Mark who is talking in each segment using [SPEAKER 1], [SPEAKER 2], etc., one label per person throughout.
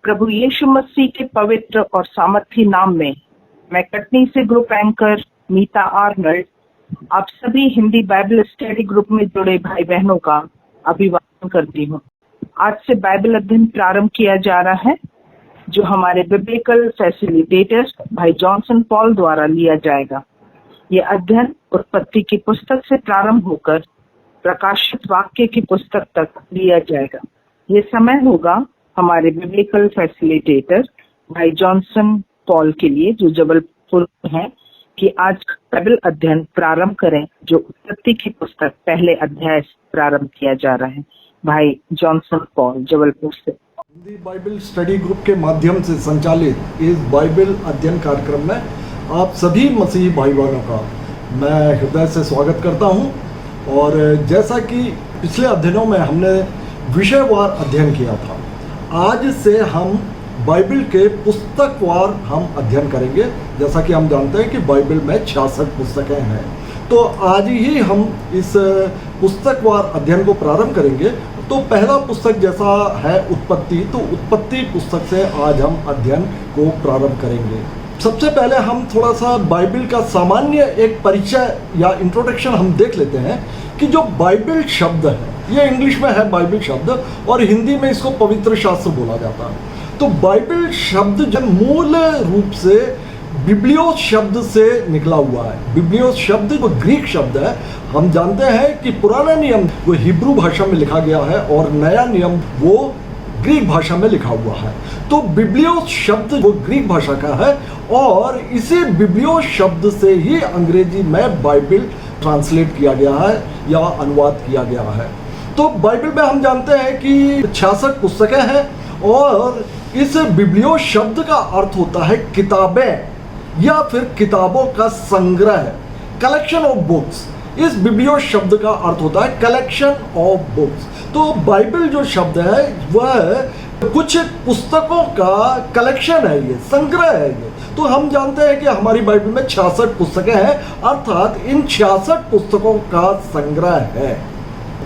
[SPEAKER 1] प्रभु यीशु मसीह के पवित्र और सामर्थी नाम में मैं कटनी से ग्रुप एंकर मीता आर्नल्ड आप सभी हिंदी बाइबल स्टडी ग्रुप में जुड़े भाई बहनों का अभिवादन करती हूँ। आज से बाइबल अध्ययन प्रारंभ किया जा रहा है जो हमारे बिब्लिकल फैसिलिटेटर भाई जॉनसन पॉल द्वारा लिया जाएगा। ये अध्ययन उत्पत्ति की पुस्तक से प्रारंभ होकर प्रकाशित वाक्य की पुस्तक तक लिया जाएगा। ये समय होगा हमारे बिब्लिकल फैसिलिटेटर भाई जॉनसन पॉल के लिए जो जबलपुर हैं कि आज बाइबल अध्ययन प्रारंभ करें जो उत्पत्ति की पुस्तक पहले अध्याय से प्रारंभ किया जा रहा है। भाई जॉनसन पॉल जबलपुर से।
[SPEAKER 2] हिंदी बाइबल स्टडी ग्रुप के माध्यम से संचालित इस बाइबल अध्ययन कार्यक्रम में आप सभी मसीही भाई बहनों का मैं हृदय से स्वागत करता हूं। और जैसा कि पिछले अध्ययनों में हमने विषयवार अध्ययन किया था, आज से हम बाइबल के पुस्तकवार हम अध्ययन करेंगे। जैसा कि हम जानते हैं कि बाइबल में 66 पुस्तकें हैं, तो आज ही हम इस पुस्तकवार अध्ययन को प्रारंभ करेंगे। तो पहला पुस्तक जैसा है उत्पत्ति, तो उत्पत्ति पुस्तक से आज हम अध्ययन को प्रारंभ करेंगे। सबसे पहले हम थोड़ा सा बाइबल का सामान्य एक परिचय या इंट्रोडक्शन हम देख लेते हैं कि जो बाइबल शब्द है, ये इंग्लिश में है बाइबल शब्द और हिंदी में इसको पवित्र शास्त्र बोला जाता है। तो बाइबल शब्द जो मूल रूप से बिब्लियोस शब्द से निकला हुआ है। बिब्लियोस शब्द वो ग्रीक शब्द है। हम जानते हैं कि पुराना नियम वो हिब्रू भाषा में लिखा गया है और नया नियम वो ग्रीक भाषा में लिखा हुआ है। तो बिब्लियोस शब्द वो ग्रीक भाषा का है और इसी बिब्लियोस शब्द से ही अंग्रेजी में बाइबल ट्रांसलेट किया गया है या अनुवाद किया गया है। तो बाइबल में हम जानते हैं कि 66 पुस्तकें हैं और इस बिब्लियोस शब्द का अर्थ होता है किताबें या फिर किताबों का संग्रह, कलेक्शन ऑफ बुक्स। इस बिब्लियोस शब्द का अर्थ होता है कलेक्शन ऑफ बुक्स। तो बाइबल जो शब्द है वह कुछ पुस्तकों का कलेक्शन है, ये संग्रह है ये। तो हम जानते हैं कि हमारी बाइबल में 66 पुस्तकें हैं, अर्थात इन 66 पुस्तकों का संग्रह है।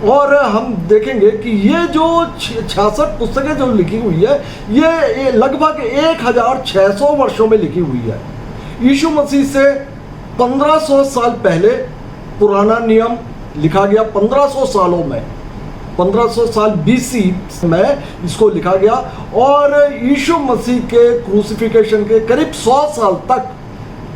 [SPEAKER 2] और हम देखेंगे कि ये जो 66 पुस्तकें जो लिखी हुई है ये लगभग 1600 वर्षों में लिखी हुई है। यीशु मसीह से 1500 साल पहले पुराना नियम लिखा गया। 1500 सालों में 1500 साल BC में इसको लिखा गया और यीशु मसीह के क्रूसिफिकेशन के करीब 100 साल तक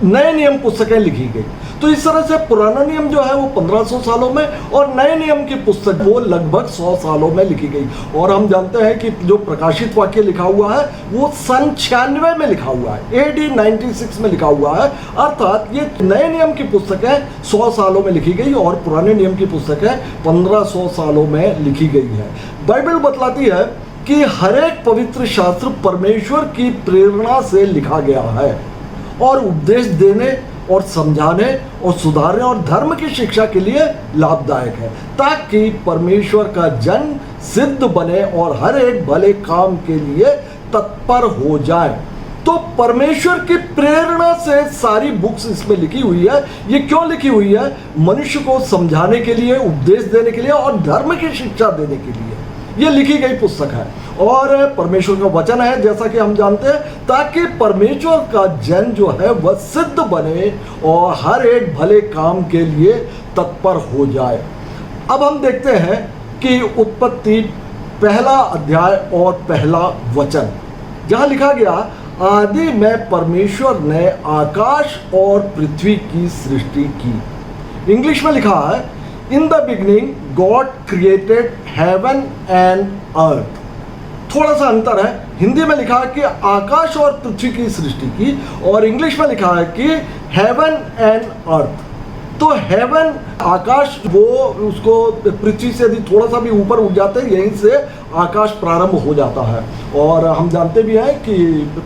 [SPEAKER 2] नए नियम पुस्तकें लिखी गई। तो इस तरह से पुराना नियम जो है वो 1500 सालों में और नए नियम की पुस्तक वो लगभग 100 सालों में लिखी गई। और हम जानते हैं कि जो प्रकाशित वाक्य लिखा हुआ है वो सन 96 में लिखा हुआ है, AD 96 में लिखा हुआ है। अर्थात ये नए नियम की पुस्तकें 100 सालों में लिखी गई और पुराने नियम की पुस्तकें 1500 सालों में लिखी गई है। बाइबल बतलाती है कि हर एक पवित्र शास्त्र परमेश्वर की प्रेरणा से लिखा गया है और उपदेश देने और समझाने और सुधारने और धर्म की शिक्षा के लिए लाभदायक है, ताकि परमेश्वर का जन सिद्ध बने और हर एक भले काम के लिए तत्पर हो जाए। तो परमेश्वर की प्रेरणा से सारी बुक्स इसमें लिखी हुई है। ये क्यों लिखी हुई है? मनुष्य को समझाने के लिए, उपदेश देने के लिए और धर्म की शिक्षा देने के लिए ये लिखी गई पुस्तक है। और परमेश्वर का वचन है जैसा कि हम जानते हैं, ताकि परमेश्वर का जन जो है वह सिद्ध बने और हर एक भले काम के लिए तत्पर हो जाए। अब हम देखते हैं कि उत्पत्ति पहला अध्याय और पहला वचन जहां लिखा गया, आदि में परमेश्वर ने आकाश और पृथ्वी की सृष्टि की। इंग्लिश में लिखा है, in the beginning God created heaven and earth. थोड़ा सा अंतर है, हिंदी में लिखा है कि आकाश और पृथ्वी की सृष्टि की और इंग्लिश में लिखा है कि हेवन एंड अर्थ। तो हेवन आकाश, वो उसको पृथ्वी से यदि थोड़ा सा भी ऊपर उठ जाते हैं यहीं से आकाश प्रारंभ हो जाता है। और हम जानते भी हैं कि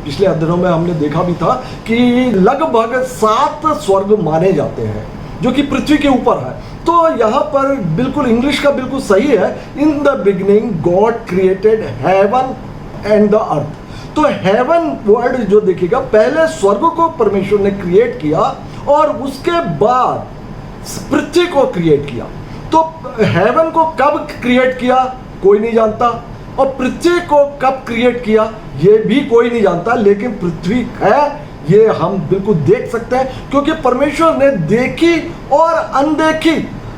[SPEAKER 2] पिछले अध्ययनों में हमने देखा भी था कि लगभग 7 स्वर्ग माने जाते हैं जो कि पृथ्वी के ऊपर है। तो यहाँ पर बिल्कुल इंग्लिश का बिल्कुल सही है, in the beginning God created heaven and the earth. तो हेवन वर्ड जो देखिएगा, पहले स्वर्ग को परमेश्वर ने क्रिएट किया और उसके बाद पृथ्वी को क्रिएट किया। तो हेवन को कब क्रिएट किया कोई नहीं जानता, और पृथ्वी को कब क्रिएट किया ये भी कोई नहीं जानता, लेकिन पृथ्वी है ये हम बिल्कुल देख सकते हैं, क्योंकि परमेश्वर ने देखी और अनदेखी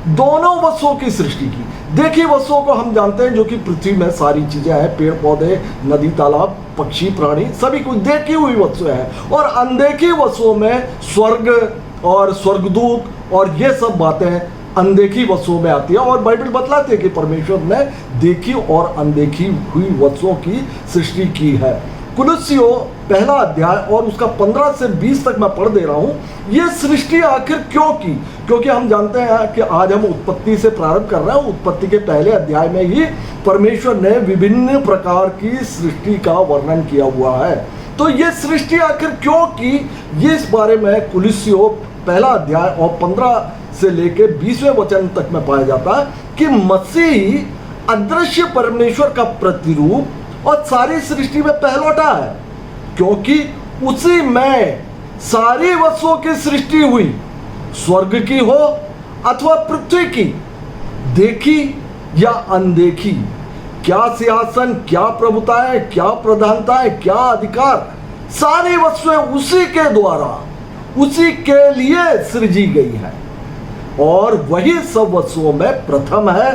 [SPEAKER 2] दोनों वस्तुओं की सृष्टि की। देखी वस्तुओं को हम जानते हैं जो कि पृथ्वी में सारी चीजें हैं, पेड़ पौधे, नदी तालाब, पक्षी प्राणी, सभी कुछ देखी हुई वस्तुएं हैं। और अनदेखी वस्तुओं में स्वर्ग और स्वर्गदूत और ये सब बातें अनदेखी वस्तुओं में आती है। और बाइबल बतलाती है कि परमेश्वर ने देखी और अनदेखी हुई वस्तुओं की सृष्टि की है। कुलुस्सियों पहला अध्याय और उसका 15 से 20 तक मैं पढ़ दे रहा हूं। यह सृष्टि आखिर क्यों की? क्योंकि हम जानते हैं कि आज हम उत्पत्ति से प्रारंभ कर रहे हैं। उत्पत्ति के पहले अध्याय में ही परमेश्वर ने विभिन्न प्रकार की सृष्टि का वर्णन किया हुआ है। तो यह सृष्टि आखिर क्यों की, ये इस बारे में कुलुस्सियों पहला अध्याय और 15 से लेकर 20वें वचन तक में पाया जाता है कि मसीह अदृश्य परमेश्वर का प्रतिरूप और सारी सृष्टि में पहलौठा है, क्योंकि उसी में सारी वस्तुओं की सृष्टि हुई, स्वर्ग की हो अथवा पृथ्वी की, देखी या अनदेखी। क्या सिंहासन, क्या प्रभुता है, क्या प्रधानता है, क्या अधिकार, सारी वस्तुएं उसी के द्वारा, उसी के लिए सृजी गई है। और वही सब वस्तुओं में प्रथम है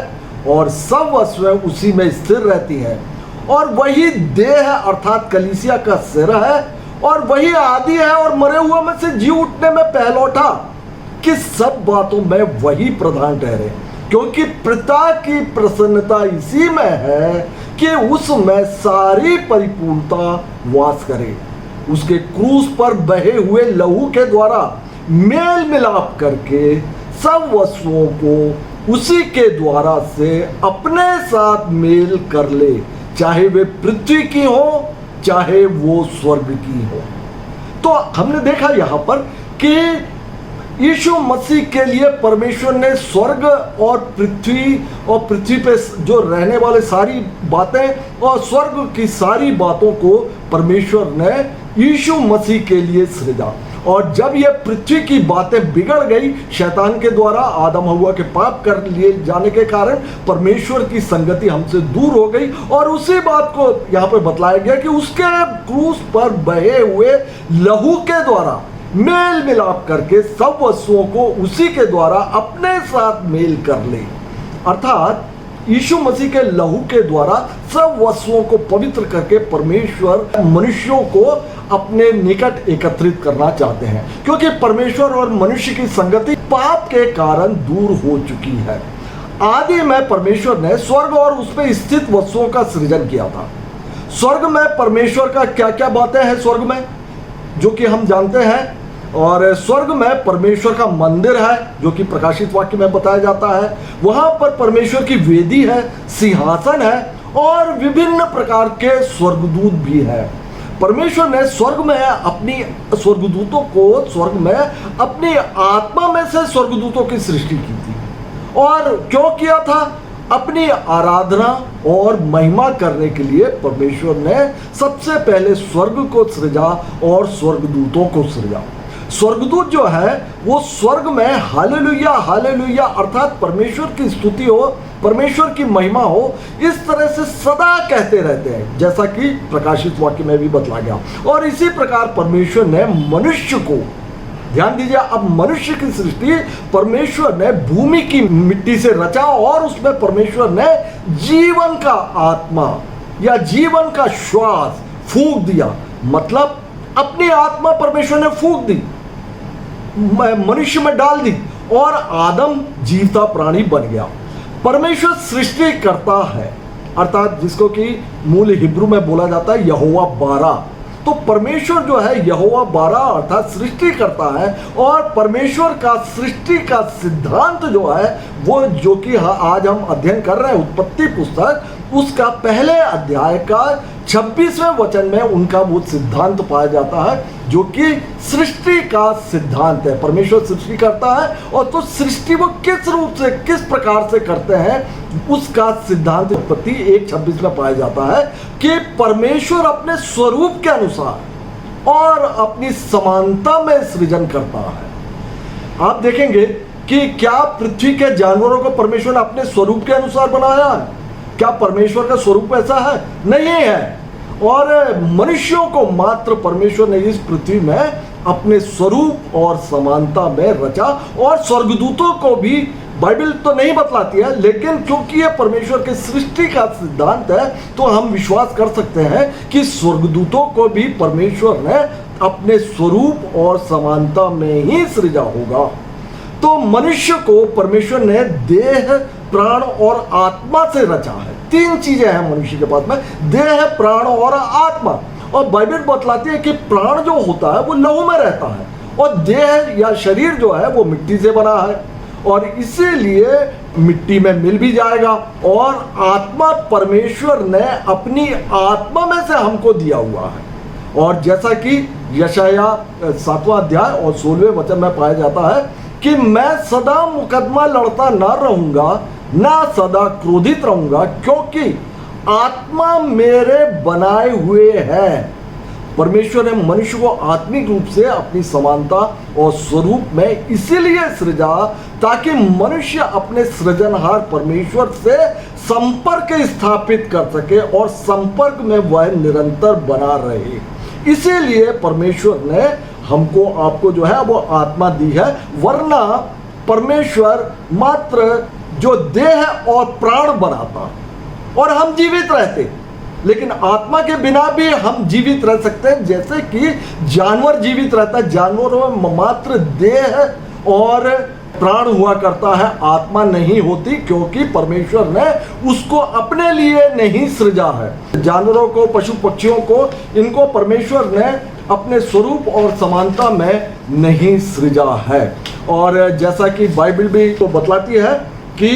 [SPEAKER 2] और सब वस्तुएं उसी में स्थिर रहती हैं। और वही देह है अर्थात कलीसिया का सिर है, और वही आदि है और मरे हुए में से जी उठने में पहलौठा, कि सब बातों में वही प्रधान ठहरे। क्योंकि पिता की प्रसन्नता इसी में है कि उसमें सारी परिपूर्णता वास करे। उसके क्रूस पर बहे हुए लहू के द्वारा मेल मिलाप करके सब वस्तुओं को उसी के द्वारा से अपने साथ मेल कर ले, चाहे वे पृथ्वी की हो चाहे वो स्वर्ग की हो। तो हमने देखा यहां पर कि यीशु मसीह के लिए परमेश्वर ने स्वर्ग और पृथ्वी पे जो रहने वाले सारी बातें और स्वर्ग की सारी बातों को परमेश्वर ने यीशु मसीह के लिए सृजा। और जब ये पृथ्वी की बातें बिगड़ गई शैतान के द्वारा, आदम हव्वा के पाप कर लिए जाने के कारण परमेश्वर की संगति हमसे दूर हो गई। और उसी बात को यहाँ पर बतलाया गया कि उसके क्रूस पर बहे हुए लहू के द्वारा मेल मिलाप करके सब वस्तुओं को उसी के द्वारा अपने साथ मेल कर ले। अर्थात यीशु मसीह के लहू के द्वारा सब वस्तुओं को पवित्र करके परमेश्वर मनुष्यों को अपने निकट एकत्रित करना चाहते हैं, क्योंकि परमेश्वर और मनुष्य की संगति पाप के कारण दूर हो चुकी है। आदि में परमेश्वर ने स्वर्ग और उस पर स्थित वस्तुओं का सृजन किया था। स्वर्ग में परमेश्वर का क्या क्या बातें हैं स्वर्ग में, जो कि हम जानते हैं। और स्वर्ग में परमेश्वर का मंदिर है, जो कि प्रकाशित वाक्य में बताया जाता है। वहां पर परमेश्वर की वेदी है, सिंहासन है और विभिन्न प्रकार के स्वर्गदूत भी है। परमेश्वर ने स्वर्ग में अपनी स्वर्गदूतों को स्वर्ग में अपनी आत्मा में से स्वर्गदूतों की सृष्टि की थी। और क्यों किया था? अपनी आराधना और महिमा करने के लिए परमेश्वर ने सबसे पहले स्वर्ग को सृजा और स्वर्गदूतों को सृजा। स्वर्गदूत जो है वो स्वर्ग में हालेलुया हालेलुया अर्थात परमेश्वर की स्तुति हो, परमेश्वर की महिमा हो, इस तरह से सदा कहते रहते हैं, जैसा कि प्रकाशित वाक्य में भी बतला गया। और इसी प्रकार परमेश्वर ने मनुष्य को, ध्यान दीजिए, अब मनुष्य की सृष्टि परमेश्वर ने भूमि की मिट्टी से रचा और उसमें परमेश्वर ने जीवन का आत्मा या जीवन का श्वास फूंक दिया। मतलब अपनी आत्मा परमेश्वर ने फूंक दी, मनुष्य में डाल दी और आदम जीवता प्राणी बन गया। परमेश्वर सृष्टि करता है, अर्थात जिसको कि मूल हिब्रू में बोला जाता है यहोवा बारा। तो परमेश्वर जो है यहोवा बारा अर्थात सृष्टि करता है। और परमेश्वर का सृष्टि का सिद्धांत जो है वो, जो कि आज हम अध्ययन कर रहे हैं उत्पत्ति पुस्तक, उसका पहले अध्याय का 26वें वचन में उनका वो सिद्धांत पाया जाता है, जो कि सृष्टि का सिद्धांत है। परमेश्वर सृष्टि करता है और तो सृष्टि वो किस रूप से, किस प्रकार से करते हैं, उसका सिद्धांत उत्पत्ति 1:26 में पाया जाता है कि परमेश्वर अपने स्वरूप के अनुसार और अपनी समानता में सृजन करता है। आप देखेंगे कि क्या पृथ्वी के जानवरों को परमेश्वर ने अपने स्वरूप के अनुसार बनाया है? क्या परमेश्वर का स्वरूप ऐसा है? नहीं है। और मनुष्यों को मात्र परमेश्वर ने इस पृथ्वी में अपने स्वरूप और समानता में रचा, और स्वर्गदूतों को भी बाइबल तो नहीं बतलाती है, लेकिन क्योंकि ये परमेश्वर के सृष्टि का सिद्धांत है तो हम विश्वास कर सकते हैं कि स्वर्गदूतों को भी परमेश्वर ने अपने स्वरूप और समानता में ही सृजा होगा। तो मनुष्य को परमेश्वर ने देह, प्राण और आत्मा से रचा है। 3 चीजें हैं मनुष्य के पास में, देह, प्राण और आत्मा। और बाइबल बतलाती है कि प्राण जो होता है वो लहू में रहता है, और देह या शरीर जो है वो मिट्टी से बना है, और इसीलिए मिट्टी में मिल भी जाएगा। और आत्मा परमेश्वर ने अपनी आत्मा में से हमको दिया हुआ है। और जैसा कि यशाया 7वां अध्याय और 16वें वचन में पाया जाता है कि मैं सदा मुकदमा लड़ता ना रहूंगा, ना सदा क्रोधित रहूंगा, क्योंकि आत्मा मेरे बनाए हुए है। परमेश्वर ने मनुष्य को आत्मिक रूप से अपनी समानता और स्वरूप में इसीलिए सृजा ताकि मनुष्य अपने सृजनहार परमेश्वर से संपर्क स्थापित कर सके और संपर्क में वह निरंतर बना रहे। इसीलिए परमेश्वर ने हमको, आपको जो है वो आत्मा दी है, वरना परमेश्वर मात्र जो देह और प्राण बनाता और हम जीवित रहते, लेकिन आत्मा के बिना भी हम जीवित रह सकते हैं। जैसे कि जानवर जीवित रहता है, जानवरों में मात्र देह और प्राण हुआ करता है, आत्मा नहीं होती, क्योंकि परमेश्वर ने उसको अपने लिए नहीं सृजा है। जानवरों को, पशु पक्षियों को, इनको परमेश्वर ने अपने स्वरूप और समानता में नहीं सृजा है। और जैसा कि बाइबल भी तो बतलाती है कि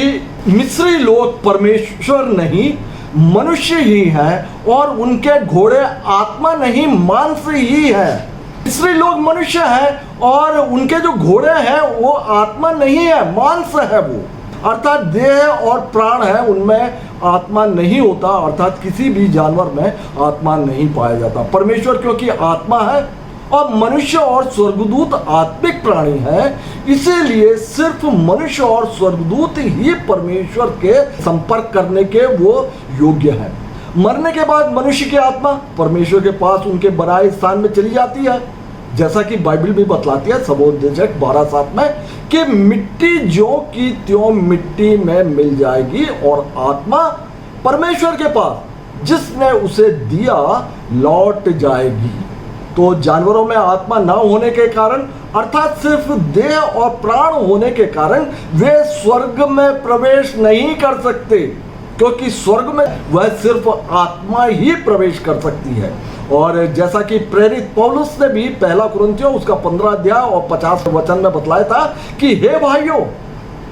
[SPEAKER 2] मिस्री लोग परमेश्वर नहीं मनुष्य ही है, और उनके घोड़े आत्मा नहीं मांस ही है। मिस्री लोग मनुष्य हैं और उनके जो घोड़े हैं वो आत्मा नहीं है, मांस है वो, अर्थात देह और प्राण है, उनमें आत्मा नहीं होता, अर्थात किसी भी जानवर में आत्मा नहीं पाया जाता। परमेश्वर क्योंकि आत्मा है और मनुष्य और स्वर्गदूत आत्मिक प्राणी है, इसीलिए सिर्फ मनुष्य और स्वर्गदूत ही परमेश्वर के संपर्क करने के वो योग्य हैं। मरने के बाद मनुष्य की आत्मा परमेश्वर के पास उनके बनाए स्थान में चली जाती है, जैसा कि बाइबल भी बतलाती है सबोपदेशक 12:7 में कि मिट्टी ज्यों की त्यों मिट्टी में मिल जाएगी, और आत्मा परमेश्वर के पास जिसने उसे दिया लौट जाएगी। तो जानवरों में आत्मा ना होने के कारण, अर्थात सिर्फ देह और प्राण होने के कारण, वे स्वर्ग में प्रवेश नहीं कर सकते, क्योंकि स्वर्ग में वह सिर्फ आत्मा ही प्रवेश कर सकती है। और जैसा कि प्रेरित पौलुस ने भी 1 कुरिन्थियों उसका 15 अध्याय और 50 वचन में बतलाया था कि हे भाइयों,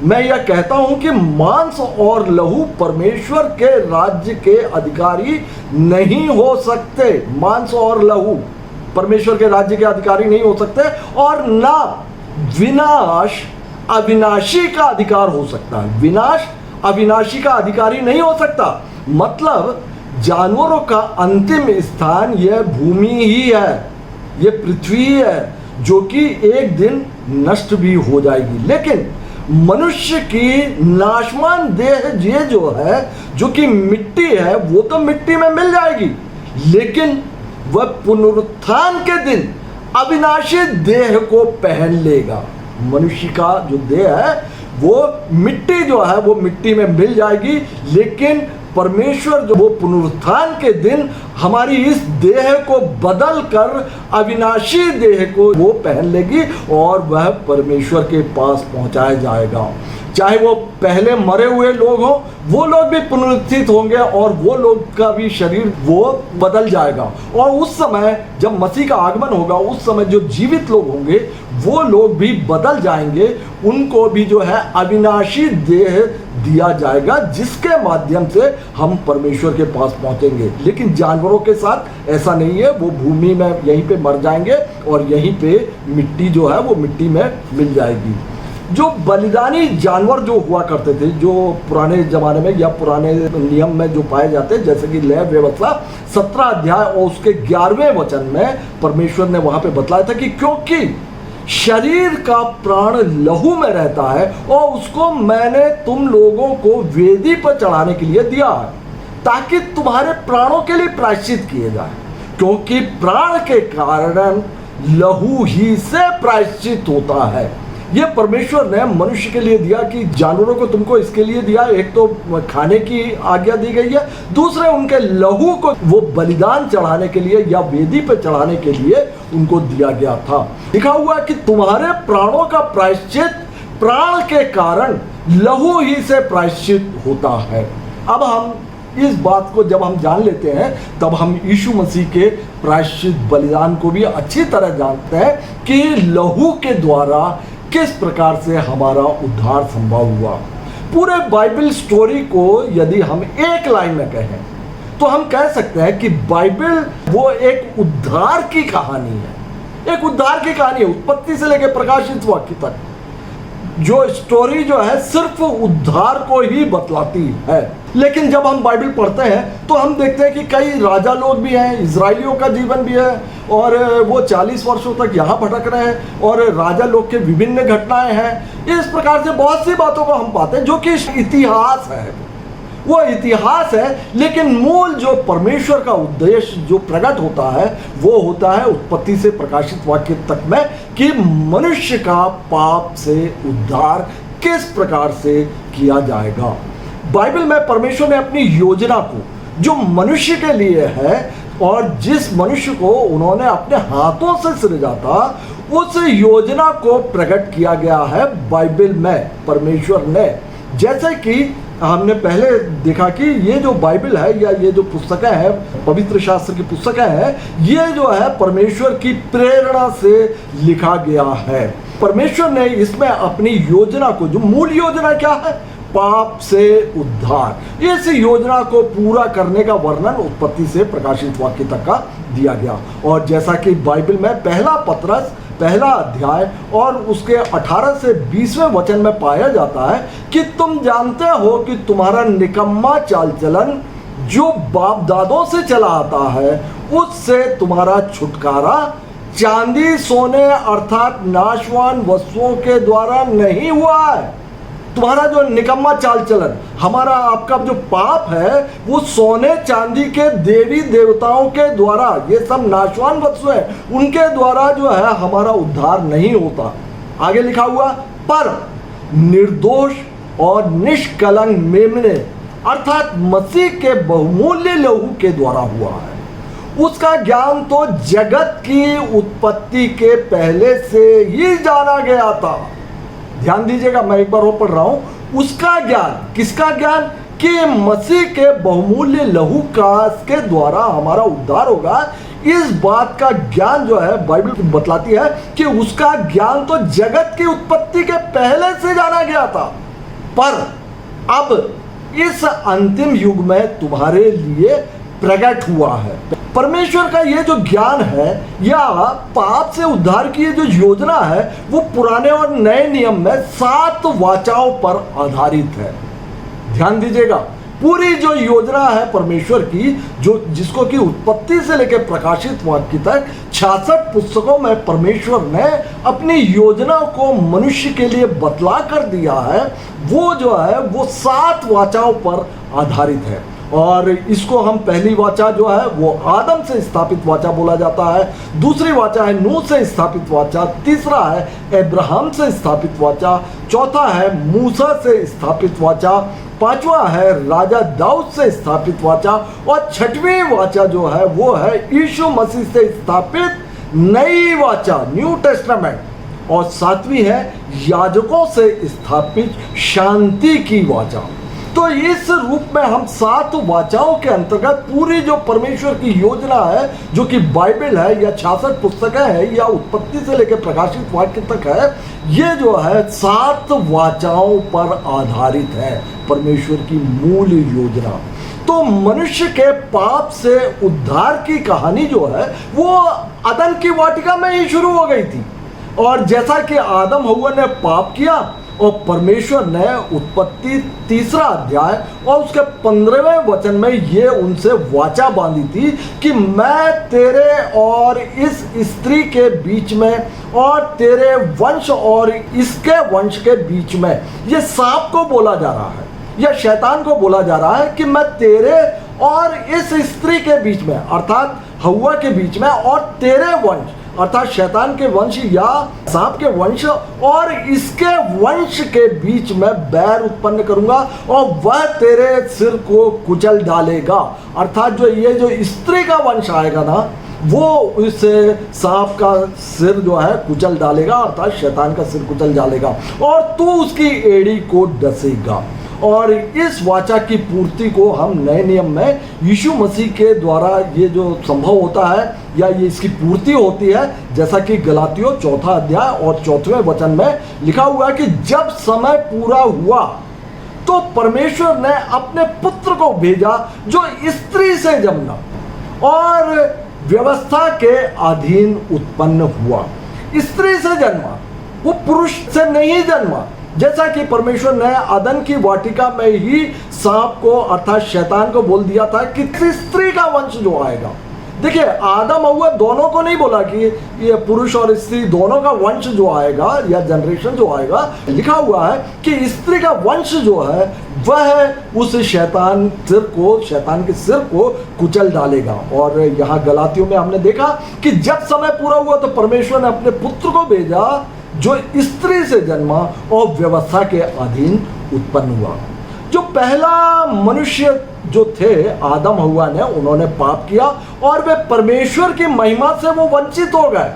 [SPEAKER 2] मैं यह कहता हूं कि मांस और लहू परमेश्वर के राज्य के अधिकारी नहीं हो सकते। मांस और लहू परमेश्वर के राज्य के अधिकारी नहीं हो सकते, और ना विनाश अविनाशी का अधिकार हो सकता है। विनाश अविनाशी का अधिकारी नहीं हो सकता, मतलब जानवरों का अंतिम स्थान यह भूमि ही है, यह पृथ्वी है, जो कि एक दिन नष्ट भी हो जाएगी। लेकिन मनुष्य की नाशवान देह ये जो है, जो कि मिट्टी है, वो तो मिट्टी में मिल जाएगी, लेकिन वह पुनरुत्थान के दिन अविनाशी देह को पहन लेगा। मनुष्य का जो देह है वो मिट्टी जो है वो मिट्टी में मिल जाएगी, लेकिन परमेश्वर जो वो पुनरुत्थान के दिन हमारी इस देह को बदल कर अविनाशी देह को वो पहन लेगी, और वह परमेश्वर के पास पहुंचाया जाएगा। चाहे वो पहले मरे हुए लोग हों, वो लोग भी पुनरुत्थित होंगे, और वो लोग का भी शरीर वो बदल जाएगा। और उस समय जब मसीह का आगमन होगा, उस समय जो जीवित लोग होंगे वो लोग भी बदल जाएंगे, उनको भी जो है अविनाशी देह दिया जाएगा, जिसके माध्यम से हम परमेश्वर के पास पहुंचेंगे। लेकिन जानवरों के साथ ऐसा नहीं है, वो भूमि में यहीं पे मर जाएंगे, और यहीं पे मिट्टी जो है वो मिट्टी में मिल जाएगी। जो बलिदानी जानवर जो हुआ करते थे, जो पुराने ज़माने में या पुराने नियम में जो पाए जाते हैं, जैसे कि लेवी व्यवस्था 17 अध्याय और उसके 11वें वचन में परमेश्वर ने वहाँ पे बतलाया था कि शरीर का प्राण लहू में रहता है और उसको मैंने तुम लोगों को वेदी पर चढ़ाने के लिए दिया है, ताकि तुम्हारे प्राणों के लिए प्रायश्चित किए जाए, क्योंकि प्राण के कारण लहू ही से प्रायश्चित होता है। ये परमेश्वर ने मनुष्य के लिए दिया कि जानवरों को तुमको इसके लिए दिया, एक तो खाने की आज्ञा दी गई है, दूसरे उनके लहू को वो बलिदान चढ़ाने के लिए या वेदी पर चढ़ाने के लिए उनको दिया गया था। लिखा हुआ कि तुम्हारे प्राणों का प्रायश्चित प्राण के कारण लहू ही से प्रायश्चित होता है। अब हम इस बात को जब हम जान लेते हैं तब हम यीशु मसीह के प्रायश्चित बलिदान को भी अच्छी तरह जानते हैं कि लहू के द्वारा किस प्रकार से हमारा उद्धार संभव हुआ। पूरे बाइबल स्टोरी को यदि हम एक लाइन में कहें तो हम कह सकते हैं कि बाइबल वो एक उद्धार की कहानी है, एक उद्धार की कहानी है। उत्पत्ति से लेकर प्रकाशित वाक्य तक जो स्टोरी जो है सिर्फ उद्धार को ही बतलाती है। लेकिन जब हम बाइबल पढ़ते हैं तो हम देखते हैं कि कई राजा लोग भी हैं, इजराइलियों का जीवन भी है, और वो 40 वर्षों तक यहाँ भटक रहे हैं, और राजा लोग के विभिन्न घटनाएं हैं। इस प्रकार से बहुत सी बातों को हम पाते हैं जो कि इतिहास है, वो इतिहास है। लेकिन मूल जो परमेश्वर का उद्देश्य जो प्रकट होता है वो होता है उत्पत्ति से प्रकाशित वाक्य तक में, कि मनुष्य का पाप से उद्धार किस प्रकार से किया जाएगा। बाइबल में परमेश्वर ने अपनी योजना को जो मनुष्य के लिए है और जिस मनुष्य को उन्होंने अपने हाथों से सृजा था, उस योजना को प्रकट किया गया है बाइबल में परमेश्वर ने। जैसे कि हमने पहले देखा कि ये जो बाइबल है या ये जो पुस्तकें हैं, पवित्र शास्त्र की पुस्तकें हैं, ये जो है परमेश्वर की प्रेरणा से लिखा गया है। परमेश्वर ने इसमें अपनी योजना को, जो मूल योजना क्या है, पाप से उद्धार, इस योजना को पूरा करने का वर्णन उत्पत्ति से प्रकाशित वाक्य तक का दिया गया। और जैसा कि बाइबल में पहला पत्रस पहला अध्याय और उसके 18 से 20वें वचन में पाया जाता है कि तुम जानते हो कि तुम्हारा निकम्मा चाल चलन जो बाप दादों से चला आता है, उससे तुम्हारा छुटकारा चांदी सोने अर्थात नाशवान वस्तुओं के द्वारा नहीं हुआ है। तुम्हारा जो निकम्मा चाल चलन, हमारा आपका जो पाप है, वो सोने चांदी के देवी देवताओं के द्वारा, ये सब नाशवान वस्तु है, उनके द्वारा जो है हमारा उद्धार नहीं होता। आगे लिखा हुआ, पर निर्दोष और निष्कलंक मेमने अर्थात मसीह के बहुमूल्य लहू के द्वारा हुआ है। उसका ज्ञान तो जगत की उत्पत्ति के पहले से ही जाना गया था। ध्यान दीजिएगा, मैं एक बार वो पढ़ रहा हूं। उसका ज्ञान, किसका ज्ञान? कि मसीह के बहुमूल्य लहू का के द्वारा हमारा उद्धार होगा। इस बात का ज्ञान जो है बाइबल बतलाती है कि उसका ज्ञान तो जगत की उत्पत्ति के पहले से जाना गया था, पर अब इस अंतिम युग में तुम्हारे लिए प्रकट हुआ है। परमेश्वर का ये जो ज्ञान है या पाप से उद्धार की ये जो योजना है, वो पुराने और नए नियम में 7 वाचाओं पर आधारित है। ध्यान दीजिएगा, पूरी जो योजना है परमेश्वर की, जो जिसको कि उत्पत्ति से लेकर प्रकाशित वाक्य तक 66 पुस्तकों में परमेश्वर ने अपनी योजना को मनुष्य के लिए बतला कर दिया है, वो जो है वो 7 वाचाओं पर आधारित है। और इसको हम पहली वाचा जो है वो आदम से स्थापित वाचा बोला जाता है, दूसरी वाचा है नूह से स्थापित वाचा, तीसरा है अब्राहम से स्थापित वाचा, चौथा है मूसा से स्थापित वाचा, पांचवा है राजा दाऊद से स्थापित वाचा, और छठवीं वाचा जो है वो है यीशु मसीह से स्थापित नई वाचा, न्यू टेस्टामेंट, और सातवीं है याजकों से स्थापित शांति की वाचा। तो इस रूप में हम 7 वाचाओं के अंतर्गत पूरी जो परमेश्वर की योजना है, जो कि बाइबल है या 66 पुस्तकें हैं या उत्पत्ति से लेकर प्रकाशित वाक्य तक है, ये जो है 7 वाचाओं पर आधारित है परमेश्वर की मूल योजना। तो मनुष्य के पाप से उद्धार की कहानी जो है वो अदन की वाटिका में ही शुरू हो गई थी। और जैसा कि आदम हव्वा ने पाप किया और परमेश्वर ने उत्पत्ति 3 अध्याय और उसके 15वें वचन में ये उनसे वाचा बांधी थी कि मैं तेरे और इस स्त्री के बीच में और तेरे वंश और इसके वंश के बीच में, ये सांप को बोला जा रहा है या शैतान को बोला जा रहा है कि मैं तेरे और इस स्त्री के बीच में अर्थात हव्वा के बीच में और तेरे वंश अर्थात शैतान के वंश या सांप के वंश और इसके वंश के बीच में बैर उत्पन्न करूंगा और वह तेरे सिर को कुचल डालेगा। अर्थात जो ये जो स्त्री का वंश आएगा ना, वो इस सांप का सिर जो है कुचल डालेगा, अर्थात शैतान का सिर कुचल डालेगा और तू उसकी एड़ी को डसेगा। और इस वाचा की पूर्ति को हम नए नियम में यीशु मसीह के द्वारा ये जो संभव होता है या ये इसकी पूर्ति होती है, जैसा कि गलातियों 4 अध्याय और 4वें वचन में लिखा हुआ है कि जब समय पूरा हुआ तो परमेश्वर ने अपने पुत्र को भेजा जो स्त्री से जन्मा और व्यवस्था के अधीन उत्पन्न हुआ। स्त्री से जन्मा, वो पुरुष से नहीं जन्मा। जैसा कि परमेश्वर ने अदन की वाटिका में ही सांप को अर्थात शैतान को बोल दिया था कि स्त्री का वंश जो आएगा। देखिए, आदम हव्वा दोनों को नहीं बोला कि ये पुरुष और स्त्री दोनों का वंश जो आएगा या जनरेशन जो आएगा। लिखा हुआ है कि स्त्री का वंश जो है वह उस शैतान के सिर को कुचल डालेगा। और यहाँ गलातियों में हमने देखा कि जब समय पूरा हुआ तो परमेश्वर ने अपने पुत्र को भेजा जो स्त्री से जन्मा और व्यवस्था के अधीन उत्पन्न हुआ। जो पहला मनुष्य जो थे आदम हव्वा ने, उन्होंने पाप किया और वे परमेश्वर की महिमा से वो वंचित हो गए।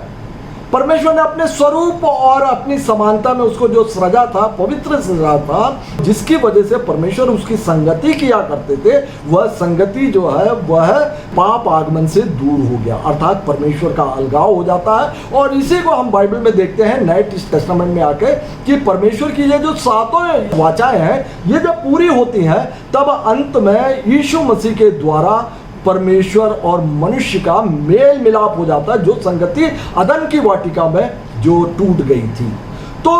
[SPEAKER 2] परमेश्वर ने अपने स्वरूप और अपनी समानता में उसको जो सृजा था, पवित्र सृजा था, जिसकी वजह से परमेश्वर उसकी संगति किया करते थे, वह संगति जो है वह पाप आगमन से दूर हो गया, अर्थात परमेश्वर का अलगाव हो जाता है। और इसी को हम बाइबल में देखते हैं नए टेस्टामेंट में आके कि परमेश्वर की ये जो 7 वाचाएं हैं, ये जब पूरी होती हैं तब अंत में यीशु मसीह के द्वारा परमेश्वर और मनुष्य का मेल मिलाप हो जाता है, जो संगति अदन की वाटिका में जो टूट गई थी। तो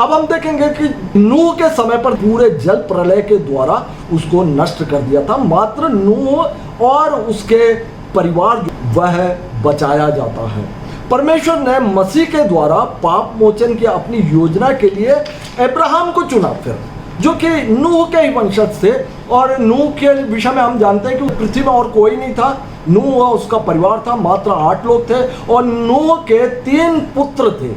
[SPEAKER 2] अब हम देखेंगे कि नूह के समय पर पूरे जल प्रलय के द्वारा उसको नष्ट कर दिया था। मात्र नूह और उसके परिवार वह बचाया जाता है। परमेश्वर ने मसीह के द्वारा पाप मोचन की अपनी योजना के लिए अब्राहम को चुना, फिर जो कि नूह के ही वंशज थे। और नूह के विषय में हम जानते हैं कि पृथ्वी में और कोई नहीं था, नूह और उसका परिवार था, मात्र 8 लोग थे। और नूह के 3 पुत्र थे,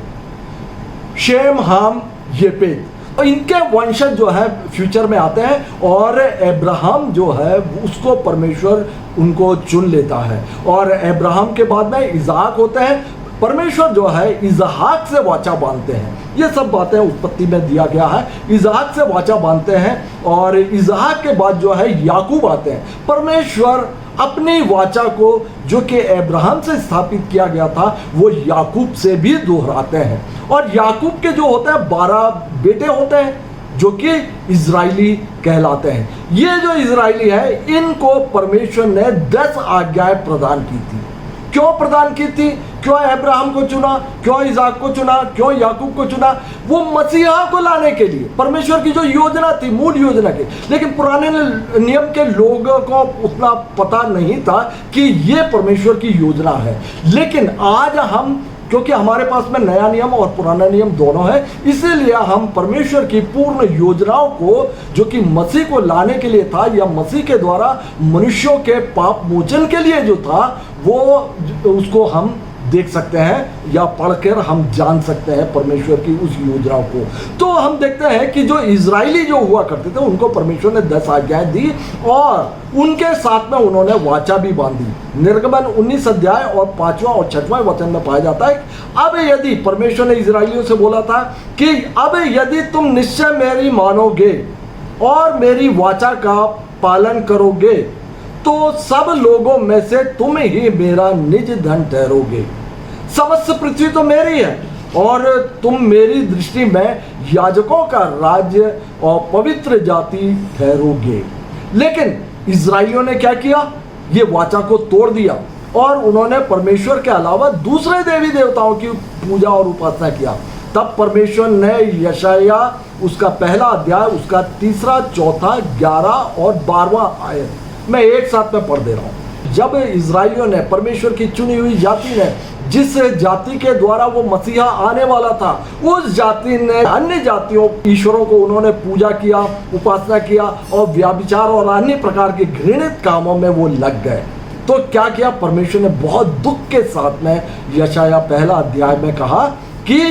[SPEAKER 2] शेम, हाम, येपेत। और इनके वंशज जो है फ्यूचर में आते हैं और अब्राहम जो है उसको परमेश्वर उनको चुन लेता है। और अब्राहम के बाद में इसहाक होते हैं। परमेश्वर जो है इसहाक से वाचा बांधते हैं। ये सब बातें उत्पत्ति में दिया गया है। इसहाक से वाचा बांधते हैं और इसहाक के बाद जो है याकूब आते हैं। परमेश्वर अपनी वाचा को जो कि अब्राहम से स्थापित किया गया था वो याकूब से भी दोहराते हैं। और याकूब के जो होते हैं 12 बेटे होते हैं जो कि इजराइली कहलाते हैं। ये जो इजराइली है इनको परमेश्वर ने 10 आज्ञाएं प्रदान की थी। क्यों प्रदान की थी? क्यों अब्राहम को चुना, क्यों इसहाक को चुना, क्यों याकूब को चुना? वो मसीहा को लाने के लिए, परमेश्वर की जो योजना थी, मूल योजना की। लेकिन पुराने नियम के लोगों को उतना पता नहीं था कि ये परमेश्वर की योजना है। लेकिन आज हम, क्योंकि हमारे पास में नया नियम और पुराना नियम दोनों है, इसीलिए हम परमेश्वर की पूर्ण योजनाओं को जो कि मसीह को लाने के लिए था या मसीह के द्वारा मनुष्यों के पाप मोचन के लिए जो था वो उसको हम देख सकते हैं या पढ़कर हम जान सकते हैं परमेश्वर की उस योजना को। तो हम देखते हैं कि जो इजरायली जो हुआ करते थे उनको परमेश्वर ने 10 आज्ञाएं दी और उनके साथ में उन्होंने वाचा भी बांधी। निर्गमन 19 अध्याय और 5वां और 6वां वचन में पाया जाता है, अब यदि परमेश्वर ने इजरायलियों से बोला था कि अब यदि तुम निश्चय मेरी मानोगे और मेरी वाचा का पालन करोगे तो सब लोगों में से तुम ही मेरा निज धन ठहरोगे। समस्त पृथ्वी तो मेरी है और तुम मेरी दृष्टि में याजकों का राज्य और पवित्र जाति ठहरोगे। लेकिन इजराइलियों ने क्या किया? ये वाचा को तोड़ दिया और उन्होंने परमेश्वर के अलावा दूसरे देवी देवताओं की पूजा और उपासना किया। तब परमेश्वर ने यशाया उसका पहला अध्याय, उसका 3, 4, 11 और 12वां आयत मैं एक साथ में पढ़ दे रहा हूँ। जब इजराइलियों ने, परमेश्वर की चुनी हुई जाति ने, जिस जाति के द्वारा वो मसीहा आने वाला था, उस जाति ने अन्य जातियों ईश्वरों को उन्होंने पूजा किया, उपासना किया और व्यभिचार और अन्य प्रकार के घृणित कामों में वो लग गए। तो क्या किया परमेश्वर ने? बहुत दुख के साथ में यशाया पहला अध्याय में कहा कि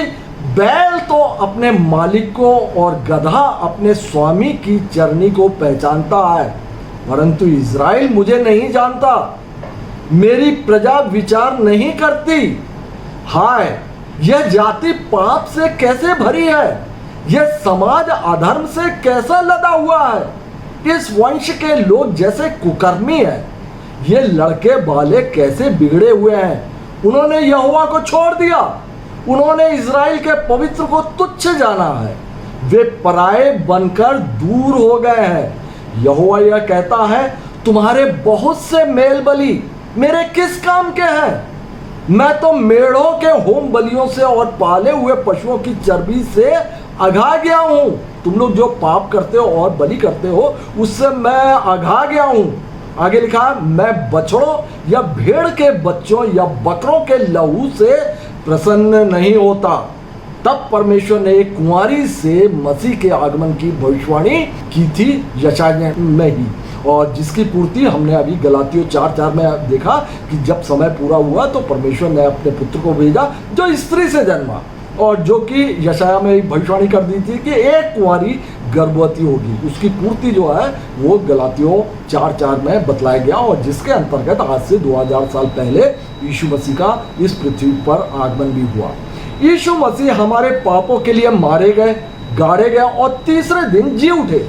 [SPEAKER 2] बैल तो अपने मालिक को और गधा अपने स्वामी की चरनी को पहचानता है, परंतु इज़राइल मुझे नहीं जानता, मेरी प्रजा विचार नहीं करती। हाय, यह जाति पाप से कैसे भरी है, यह समाज अधर्म से कैसा लदा हुआ है। इस वंश के लोग जैसे कुकर्मी है, ये लड़के बाले कैसे बिगड़े हुए हैं। उन्होंने यहोवा को छोड़ दिया, उन्होंने इज़राइल के पवित्र को तुच्छ जाना है, वे पराये बनकर दूर हो गए हैं। यहोवा यह कहता है, तुम्हारे बहुत से मेल बलि मेरे किस काम के हैं? मैं तो मेढ़ों के होम बलियों से और पाले हुए पशुओं की चर्बी से अघा गया हूं। तुम लोग जो पाप करते हो और बलि करते हो, उससे मैं अघा गया हूं। आगे लिखा, मैं बछड़ों या भेड़ के बच्चों या बकरों के लहू से प्रसन्न नहीं होता। तब परमेश्वर ने एक कुंवारी से मसीह के आगमन की भविष्यवाणी की थी यशायाह में ही, और जिसकी पूर्ति हमने अभी गलातियों 4:4 में देखा कि जब समय पूरा हुआ तो परमेश्वर ने अपने पुत्र को भेजा जो स्त्री से जन्मा, और जो कि यशायाह में भविष्यवाणी कर दी थी कि एक कुंवारी गर्भवती होगी। उसकी पूर्ति जो है वो गलातियों 4:4 में बतलाया गया, और जिसके अंतर्गत आज से 2000 साल पहले यीशु मसीह का इस पृथ्वी पर आगमन भी हुआ। यीशु मसीह हमारे पापों के लिए मारे गए, गाड़े गए और तीसरे दिन जी उठे।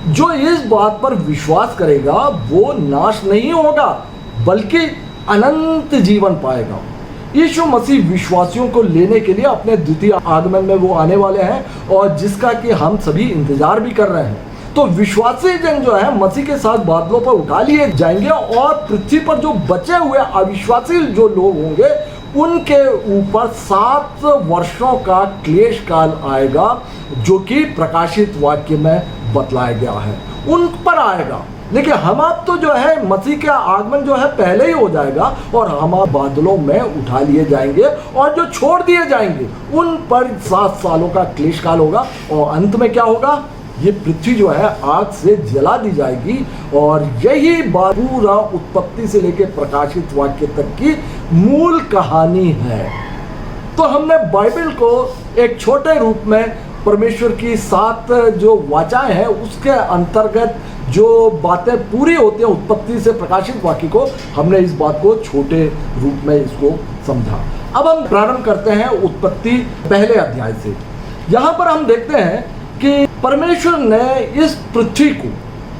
[SPEAKER 2] जो इस बात पर विश्वास करेगा वो नाश नहीं होगा बल्कि अनंत जीवन पाएगा। यीशु मसीह विश्वासियों को लेने के लिए अपने द्वितीय आगमन में वो आने वाले हैं, और जिसका कि हम सभी इंतजार भी कर रहे हैं। तो विश्वासी जन जो है मसीह के साथ बादलों पर उठा लिए जाएंगे, और पृथ्वी पर जो बचे हुए अविश्वासी जो लोग होंगे उनके ऊपर 7 वर्षों का क्लेश काल आएगा, जो कि प्रकाशित वाक्य में बतलाया गया है, उन पर आएगा। लेकिन हम आप तो जो है मसीह का आगमन जो है पहले ही हो जाएगा, और हम आप बादलों में उठा लिए जाएंगे, और जो छोड़ दिए जाएंगे उन पर 7 सालों का क्लेश काल होगा। और अंत में क्या होगा? ये पृथ्वी जो है आग से जला दी जाएगी, और यही बात पूरा उत्पत्ति से लेकर प्रकाशित वाक्य तक की मूल कहानी है। तो हमने बाइबल को एक छोटे रूप में परमेश्वर की 7 जो वाचाएं हैं उसके अंतर्गत जो बातें पूरी होती हैं उत्पत्ति से प्रकाशित वाक्य को, हमने इस बात को छोटे रूप में इसको समझा। अब हम प्रारंभ करते हैं उत्पत्ति पहले अध्याय से। यहाँ पर हम देखते हैं कि परमेश्वर ने इस पृथ्वी को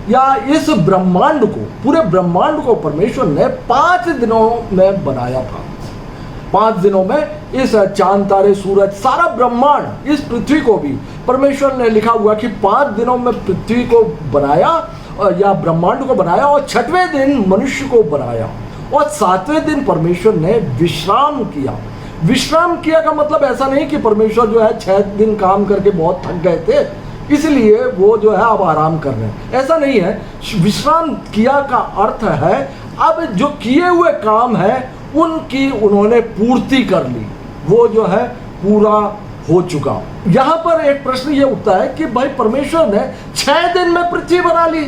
[SPEAKER 2] या इस ब्रह्मांड को, पूरे ब्रह्मांड को परमेश्वर ने 5 दिनों में बनाया था। 5 दिनों में इस चांद तारे सूरज सारा ब्रह्मांड, इस पृथ्वी को भी परमेश्वर ने लिखा हुआ कि 5 दिनों में पृथ्वी को बनाया या ब्रह्मांड को बनाया, और 6वें दिन मनुष्य को बनाया, और 7वें दिन परमेश्वर ने विश्राम किया। विश्राम किया का मतलब ऐसा नहीं कि परमेश्वर जो है 6 दिन काम करके बहुत थक गए थे इसलिए वो जो है अब आराम कर रहे हैं, ऐसा नहीं है। विश्राम किया का अर्थ है अब जो किए हुए काम है उनकी उन्होंने पूर्ति कर ली, वो जो है पूरा हो चुका। यहाँ पर एक प्रश्न ये उठता है कि भाई परमेश्वर ने 6 दिन में पृथ्वी बना ली,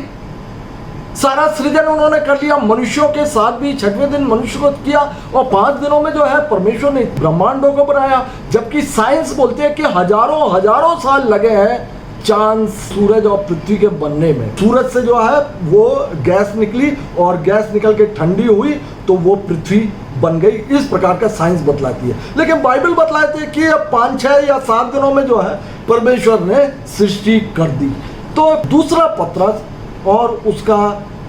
[SPEAKER 2] सारा सृजन उन्होंने कर लिया, मनुष्यों के साथ भी 6वें दिन मनुष्य को किया, और 5 दिनों में जो है परमेश्वर ने ब्रह्मांडों को बनाया। जबकि साइंस बोलते हैं कि हजारों साल लगे हैं चांद, सूरज और पृथ्वी के बनने में। सूरज से जो है वो गैस निकली, और गैस निकल के ठंडी हुई तो वो पृथ्वी बन गई। इस प्रकार का साइंस बतलाती है। लेकिन बाइबल बतलाती है कि अब 5, 6 या 7 दिनों में जो है परमेश्वर ने सृष्टि कर दी। तो दूसरा पत्रस और उसका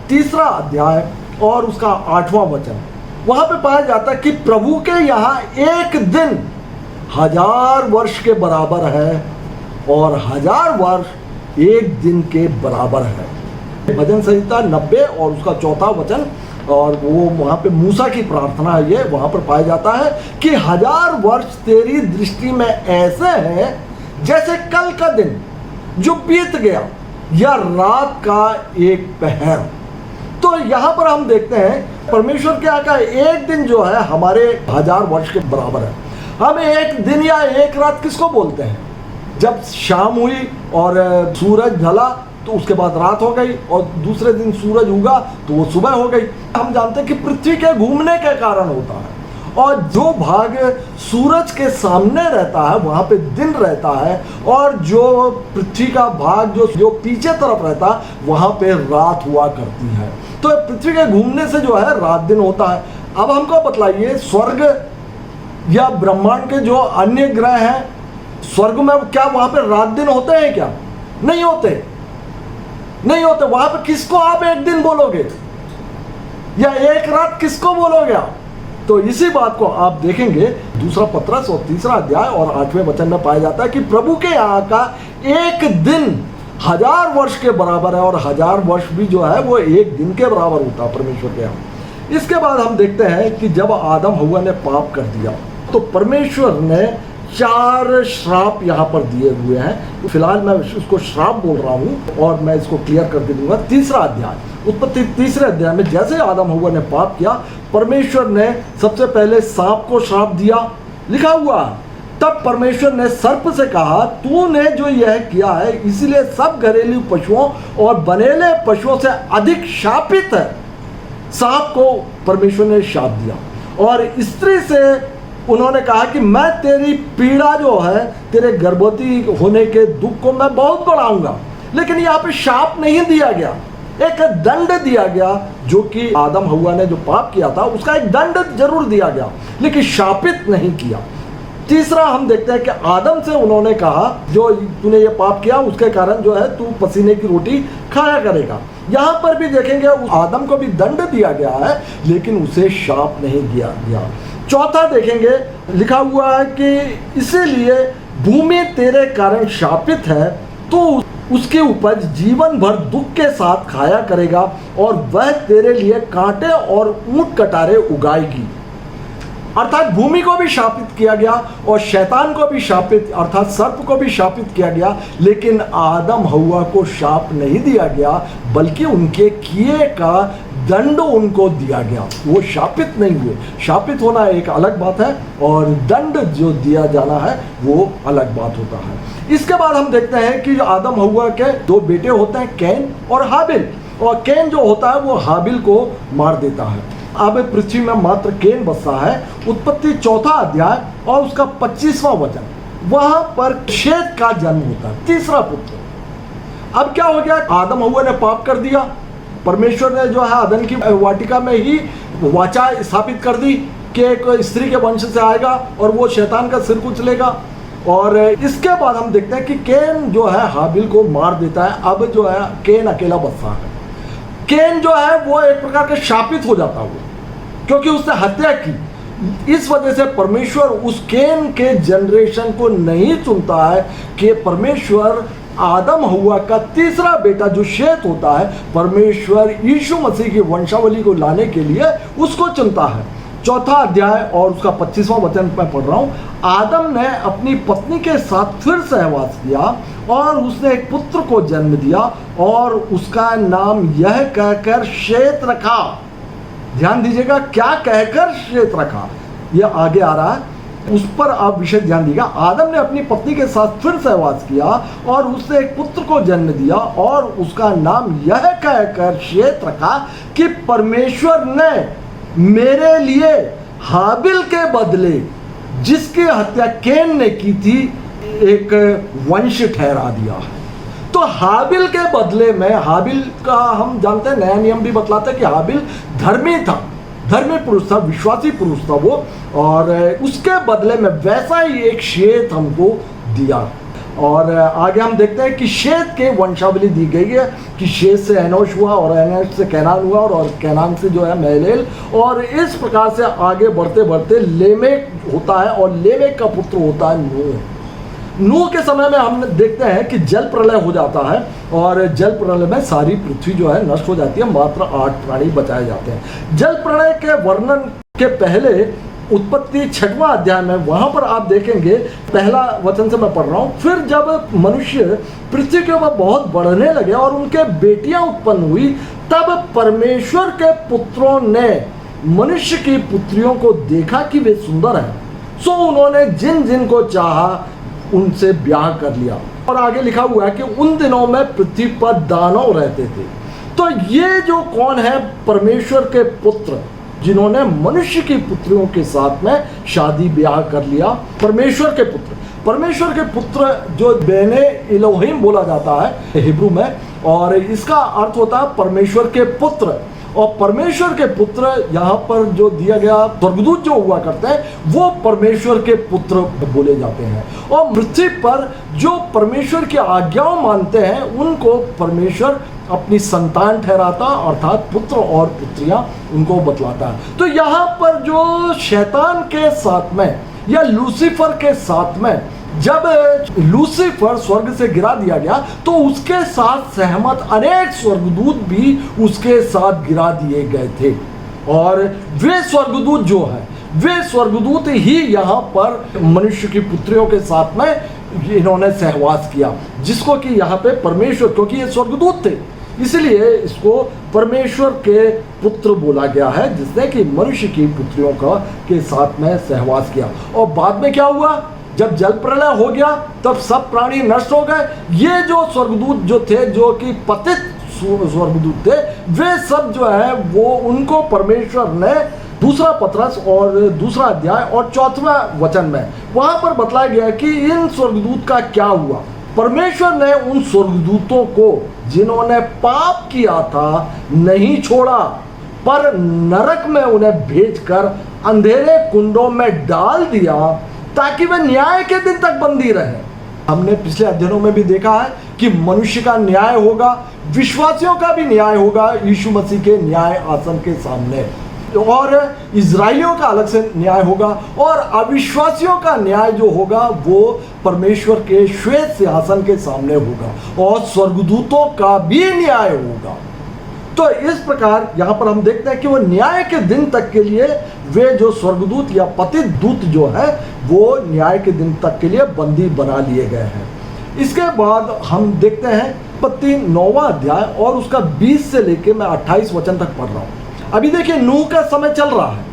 [SPEAKER 2] 3रा अध्याय और उसका 8वां वचन, वहां पे पाया जाता है कि प्रभु के यहाँ एक दिन 1000 वर्ष के बराबर है, और 1000 वर्ष एक दिन के बराबर है। भजन संहिता 90 और उसका 4था वचन और वो वहाँ पे मूसा की प्रार्थना है, ये वहाँ पर पाया जाता है कि 1000 वर्ष तेरी दृष्टि में ऐसे हैं जैसे कल का दिन जो बीत गया या रात का एक पहर। तो यहाँ पर हम देखते हैं परमेश्वर क्या का एक दिन जो है हमारे 1000 वर्ष के बराबर है। हम एक दिन या एक रात किसको बोलते हैं? जब शाम हुई और सूरज ढला तो उसके बाद रात हो गई और दूसरे दिन सूरज उगा तो वो सुबह हो गई। हम जानते हैं कि पृथ्वी के घूमने के कारण होता है, और जो भाग सूरज के सामने रहता है वहाँ पे दिन रहता है, और जो पृथ्वी का भाग जो पीछे तरफ रहता है वहाँ पे रात हुआ करती है। तो पृथ्वी के घूमने से जो है रात दिन होता है। अब हमको बतलाइए, स्वर्ग या ब्रह्मांड के जो अन्य ग्रह हैं, स्वर्ग में क्या वहाँ पे रात दिन होते हैं क्या? नहीं होते, नहीं होते। वहाँ पे किसको आप एक दिन बोलोगे या एक रात किसको बोलोगे आप? तो इसी बात को आप देखेंगे दूसरा पत्रस और 3 अध्याय और 8वें वचन में पाया जाता है कि प्रभु के यहाँ का एक दिन 1000 वर्ष के बराबर है, और 1000 वर्ष भी जो है वो एक दिन के बराबर होता है परमेश्वर के यहाँ। इसके बाद हम देखते हैं कि जब आदम हव्वा ने पाप कर दिया तो परमेश्वर ने 4 श्राप यहाँ पर दिए हुए हैं। फिलहाल मैं उसको श्राप बोल रहा हूँ और मैं इसको क्लियर कर दूंगा। 3 अध्याय, उत्पत्ति 3 अध्याय में जैसे आदम हव्वा ने पाप किया, परमेश्वर ने सबसे पहले सांप को श्राप दिया, लिखा हुआ। तब परमेश्वर ने सर्प से कहा, तूने जो यह किया है इसलिए सब घरेलू पशुओं और बनेले पशुओं से अधिक शापित है। सांप को परमेश्वर ने शाप दिया, और स्त्री से उन्होंने कहा कि मैं तेरी पीड़ा जो है, तेरे गर्भवती होने के दुख को मैं बहुत बढ़ाऊंगा। लेकिन यहाँ पे शाप नहीं दिया गया, एक दंड दिया गया, जो कि आदम हव्वा ने जो पाप किया था उसका एक दंड जरूर दिया गया, लेकिन शापित नहीं किया। तीसरा हम देखते हैं कि आदम से उन्होंने कहा, जो तूने ये पाप किया उसके कारण जो है तू पसीने की रोटी खाया करेगा। यहाँ पर भी देखेंगे आदम को भी दंड दिया गया है, लेकिन उसे शाप नहीं दिया गया। चौथा देखेंगे, लिखा हुआ है कि इसीलिए भूमि तेरे कारण शापित है, तो उसकी उपज जीवन भर दुख के साथ खाया करेगा, और वह तेरे लिए कांटे और ऊंट कटारे उगाएगी। अर्थात भूमि को भी शापित किया गया और शैतान को भी शापित, अर्थात सर्प को भी शापित किया गया, लेकिन आदम हव्वा को शाप नहीं दिया गया, बल्कि उनके किए का दंड उनको दिया गया। वो शापित नहीं हुए। शापित होना एक अलग बात है और दंड जो दिया जाना है वो अलग बात होता है। इसके बाद हम देखते हैं कि आदम हव्वा के 2 बेटे होते हैं, कैन और हाबिल, और कैन जो होता है वो हाबिल को मार देता है। अब पृथ्वी में मात्र कैन बसता है। उत्पत्ति 4 अध्याय और उसका 25वां वचन, वहां पर शेत का जन्म होता है, तीसरा पुत्र। अब क्या हो गया, आदम हव्वा ने पाप कर दिया। परमेश्वर ने जो है अदन की वाटिका में ही वाचा स्थापित कर दी कि एक स्त्री के वंश से आएगा और वो शैतान का सिर कुचलेगा। और इसके बाद हम देखते हैं कि कैन जो है हाबिल को मार देता है। अब जो है कैन अकेला बचता है। कैन जो है वो एक प्रकार का शापित हो जाता है, क्योंकि उसने हत्या की। इस वजह से परमेश्वर उस कैन के जनरेशन को नहीं चुनता है कि परमेश्वर आदम हव्वा का तीसरा बेटा जो शेत होता है, परमेश्वर यीशु मसीह की वंशावली को लाने के लिए उसको चुनता है। 4 अध्याय और उसका 25वां वचन मैं पढ़ रहा हूँ। आदम ने अपनी पत्नी के साथ फिर सहवास किया और उसने एक पुत्र को जन्म दिया और उसका नाम यह कहकर शेत रखा। ध्यान दीजिएगा, क्या कहकर शेत रखा, यह आगे आ रहा है, उस पर आप विशेष ध्यान दीजिएगा। आदम ने अपनी पत्नी के साथ फिर सहवास किया और उसने एक पुत्र को जन्म दिया और उसका नाम यह कहकर शेत रखा कि परमेश्वर ने मेरे लिए हाबिल के बदले जिसकी हत्या कैन ने की थी एक वंश ठहरा दिया है। तो हाबिल के बदले में, हाबिल का हम जानते हैं नया नियम भी बतलाता है कि हाबिल धर्मी था, धर्मी पुरुष था, विश्वासी पुरुष था वो, और उसके बदले में वैसा ही एक शेत हमको दिया। और आगे हम देखते हैं कि शेत के वंशावली दी गई है कि शेत से एनोश हुआ और एनोश से कैनान हुआ और कैनान से जो है महलेल, और इस प्रकार से आगे बढ़ते बढ़ते लेमेक होता है और लेमेक का पुत्र होता है नूह। नूह के समय में हम देखते हैं कि जल प्रलय हो जाता है और जल प्रलय में सारी पृथ्वी जो है नष्ट हो जाती है, मात्र 8 प्राणी बचाए जाते हैं। जल प्रलय के वर्णन के पहले उत्पत्ति 6वां अध्याय में, वहां पर आप देखेंगे, पहला वचन से मैं पढ़ रहा हूं, फिर जब मनुष्य पृथ्वी के ऊपर बहुत बढ़ने लगे और उनके बेटियां उत्पन्न हुई, तब परमेश्वर के पुत्रों ने मनुष्य की पुत्रियों को देखा कि वे सुंदर हैं, सो उन्होंने जिन जिन को चाहा उनसे ब्याह कर लिया। और आगे लिखा हुआ है कि उन दिनों में पृथ्वी पर दानव रहते थे। तो ये जो कौन है? परमेश्वर के पुत्र, जिन्होंने मनुष्य की पुत्रियों के साथ में शादी ब्याह कर लिया। परमेश्वर के पुत्र, परमेश्वर के पुत्र जो बेने इलोहिम बोला जाता है हिब्रू में, और इसका अर्थ होता है परमेश्वर के पुत्र। और परमेश्वर के पुत्र यहाँ पर जो दिया गया स्वर्गदूत जो हुआ करते हैं वो परमेश्वर के पुत्र बोले जाते हैं। और पृथ्वी पर जो परमेश्वर की आज्ञाओं मानते हैं उनको परमेश्वर अपनी संतान ठहराता, अर्थात पुत्र और पुत्रियां उनको बतलाता है। तो यहाँ पर जो शैतान के साथ में या लूसीफर के साथ में, जब लूसीफर स्वर्ग से गिरा दिया गया तो उसके साथ सहमत अनेक स्वर्गदूत भी उसके साथ गिरा दिए गए थे। और वे स्वर्गदूत जो है, वे स्वर्गदूत ही यहाँ पर मनुष्य की पुत्रियों के साथ में इन्होंने सहवास किया, जिसको कि यहाँ पे परमेश्वर, क्योंकि ये स्वर्गदूत थे इसलिए इसको परमेश्वर के पुत्र बोला गया है, जिसने कि मनुष्य की पुत्रियों का के साथ में सहवास किया। और बाद में क्या हुआ? जब जल प्रलय हो गया तब सब प्राणी नष्ट हो गए। ये जो स्वर्गदूत जो थे, जो कि पतित स्वर्गदूत थे, वे सब जो है वो उनको परमेश्वर ने दूसरा पत्रस और दूसरा अध्याय और 4वां वचन में वहां पर बतलाया गया कि इन स्वर्गदूत का क्या हुआ। परमेश्वर ने उन स्वर्गदूतों को जिन्होंने पाप किया था नहीं छोड़ा, पर नरक में उन्हें भेजकर अंधेरे कुंडों में डाल दिया ताकि वे न्याय के दिन तक बंदी रहे। हमने पिछले अध्ययनों में भी देखा है कि मनुष्य का न्याय होगा, विश्वासियों का भी न्याय होगा यीशु मसीह के न्याय आसन के सामने, और इजराइलियों का अलग से न्याय होगा, और अविश्वासियों का न्याय जो होगा वो परमेश्वर के श्वेत सिंहासन के सामने होगा, और स्वर्गदूतों का भी न्याय होगा। तो इस प्रकार यहाँ पर हम देखते हैं कि वो न्याय के दिन तक के लिए वे जो स्वर्गदूत या पतित दूत जो है वो न्याय के दिन तक के लिए बंदी बना लिए गए हैं। इसके बाद हम देखते हैं उत्पत्ति 9वां अध्याय और उसका 20 से लेकर मैं 28 वचन तक पढ़ रहा हूँ। अभी देखिए नूह का समय चल रहा है,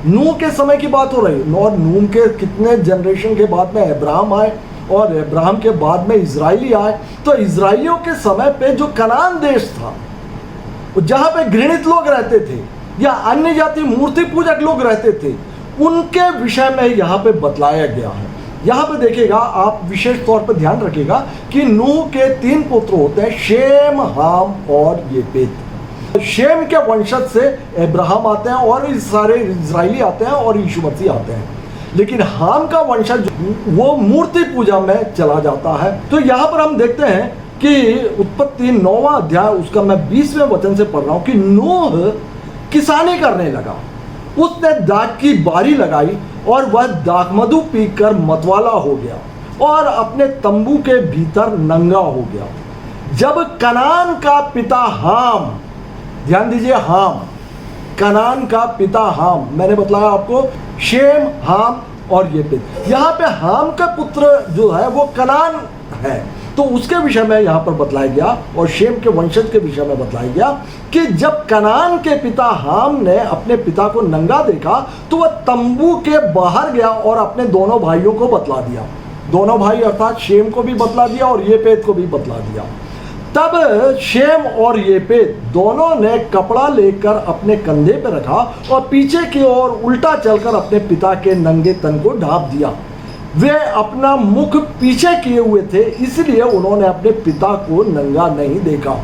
[SPEAKER 2] नूह के समय की बात हो रही है, और नूह के कितने जनरेशन के बाद में अब्राहम आए, और अब्राहम के बाद में इजराइली आए। तो इजराइलियों के समय पे जो कनान देश था, जहाँ पे घृणित लोग रहते थे या अन्य जाति मूर्ति पूजक लोग रहते थे, उनके विषय में यहाँ पे बतलाया गया है। यहाँ पे देखिएगा, आप विशेष तौर पर ध्यान रखिएगा कि नूह के 3 पुत्र होते हैं, शेम, हाम और येपेत। शेम के वंशज से अब्राहम आते हैं और इस सारे इजराइली आते हैं और यीशु मसीह आते हैं। लेकिन हाम का वंशज वो मूर्ति पूजा में चला जाता है। तो यहाँ पर हम देखते हैं कि उत्पत्ति 9वां अध्याय उसका मैं 20वें वचन से पढ़ रहा हूँ कि नूह किसानी करने लगा, उसने दाख की बारी लगाई और वह दाखमधु पीकर मतवाला हो गया और अपने तंबू के भीतर नंगा हो गया। जब कनान का पिता हाम, ध्यान दीजिए, हाम, कनान का पिता हाम, मैंने बताया आपको शेम, हाम और येपेत। यहाँ पे हाम का पुत्र जो है वो कनान है, तो उसके विषय में यहाँ पर बतलाया गया, और शेम के वंशज के विषय में बतलाया गया कि जब कनान के पिता हाम ने अपने पिता को नंगा देखा तो वह तंबू के बाहर गया और अपने दोनों भाइयों को बतला दिया। दोनों भाई अर्थात शेम को भी बतला दिया और येपेत को भी बतला दिया। तब शेम और येपेत दोनों ने कपड़ा लेकर अपने कंधे पर रखा और पीछे की ओर उल्टा चलकर अपने पिता के नंगे तन को ढांप दिया। वे अपना मुख पीछे किए हुए थे, इसलिए उन्होंने अपने पिता को नंगा नहीं देखा।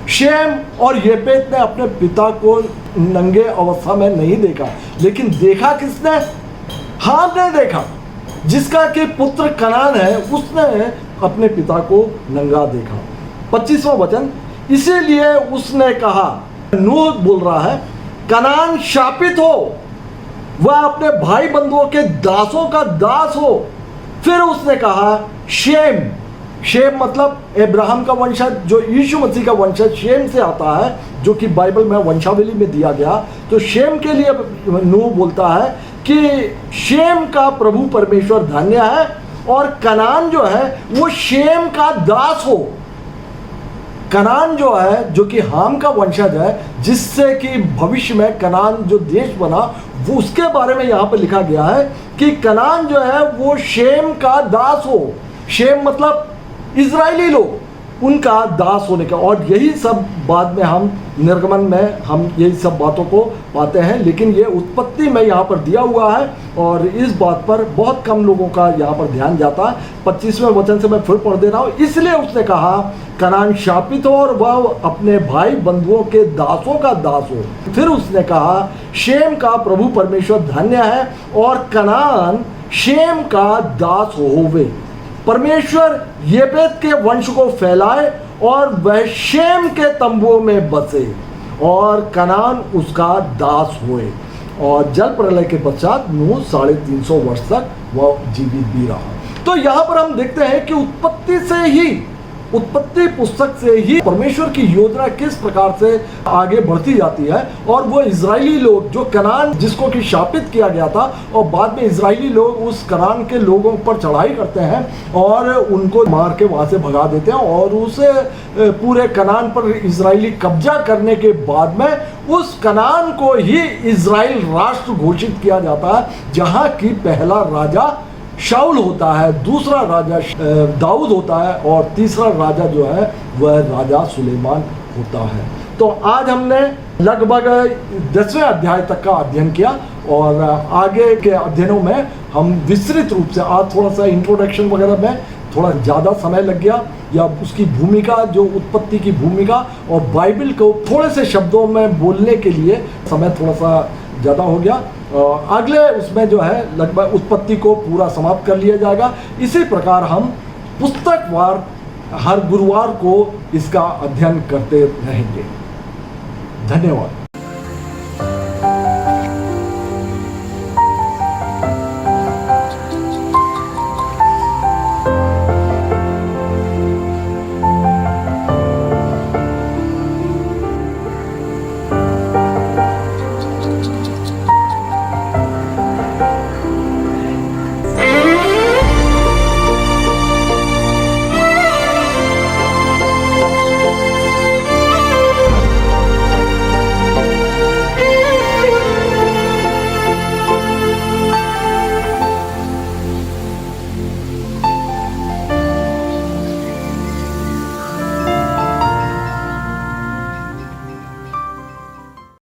[SPEAKER 2] शेम और येपेत ने अपने पिता को नंगे अवस्था में नहीं देखा, लेकिन देखा किसने? हाम ने देखा, जिसका कि पुत्र कनान है, उसने अपने पिता को नंगा देखा। 25वां वचन, इसीलिए उसने कहा, नूह बोल रहा है, कनान शापित हो, वह अपने भाई बंधुओं के दासों का दास हो, फिर उसने कहा शेम, शेम मतलब अब्राहम का वंशज, जो यीशु मसीह का वंशज शेम से आता है, जो कि बाइबल में वंशावली में दिया गया। तो शेम के लिए नूह बोलता है कि शेम का प्रभु परमेश्वर धन्य है और कनान जो है वो शेम का दास हो। कनान जो है, जो कि हाम का वंशज है, जिससे कि भविष्य में कनान जो देश बना, वो उसके बारे में यहाँ पर लिखा गया है कि कनान जो है वो शेम का दास हो। शेम मतलब इजरायली लोग, उनका दास होने का। और यही सब बाद में हम निर्गमन में हम यही सब बातों को पाते हैं, लेकिन ये उत्पत्ति में यहाँ पर दिया हुआ है और इस बात पर बहुत कम लोगों का यहाँ पर ध्यान जाता है। 25वें वचन से मैं फिर पढ़ दे रहा हूँ। इसलिए उसने कहा कनान शापित हो और वह अपने भाई बंधुओं के दासों का दास हो। फिर उसने कहा शेम का प्रभु परमेश्वर धन्य है और कनान शेम का दास होवे। परमेश्वर येपेत के वंश को फैलाए और वह शेम के तंबुओं में बसे और कनान उसका दास हुए। और जल प्रलय के पश्चात नूह 350 वर्ष तक वह जीवित भी रहा। तो यहाँ पर हम देखते हैं कि उत्पत्ति पुस्तक से ही परमेश्वर की योजना किस प्रकार से आगे बढ़ती जाती है। और वो इजरायली लोग जो कनान जिसको कि शापित किया गया था, और बाद में इजरायली लोग उस कनान के लोगों पर चढ़ाई करते हैं और उनको मार के वहाँ से भगा देते हैं। और उस पूरे कनान पर इजरायली कब्जा करने के बाद में उस कनान को ही इजराइल राष्ट्र घोषित किया जाता है, जहाँ की पहला राजा शाऊल होता है, दूसरा राजा दाऊद होता है और तीसरा राजा जो है वह राजा सुलेमान होता है। तो आज हमने लगभग 10वें अध्याय तक का अध्ययन किया और आगे के अध्ययनों में हम विस्तृत रूप से, आज थोड़ा सा इंट्रोडक्शन वगैरह में थोड़ा ज़्यादा समय लग गया, या उसकी भूमिका, जो उत्पत्ति की भूमिका और बाइबल को थोड़े से शब्दों में बोलने के लिए समय थोड़ा सा ज़्यादा हो गया। अगले उसमें जो है लगभग उत्पत्ति को पूरा समाप्त कर लिया जाएगा। इसी प्रकार हम पुस्तकवार हर गुरुवार को इसका अध्ययन करते रहेंगे। धन्यवाद।